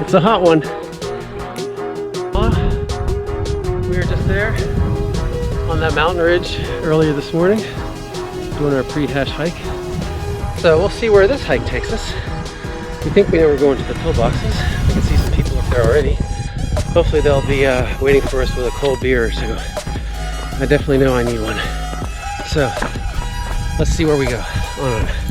It's a hot one. We were just there on that mountain ridge earlier this morning, doing our pre-hash hike. So we'll see where this hike takes us. We think we know we're going to the pillboxes. I can see some people up there already. Hopefully they'll be waiting for us with a cold beer or two. I definitely know I need one. So let's see where we go. On.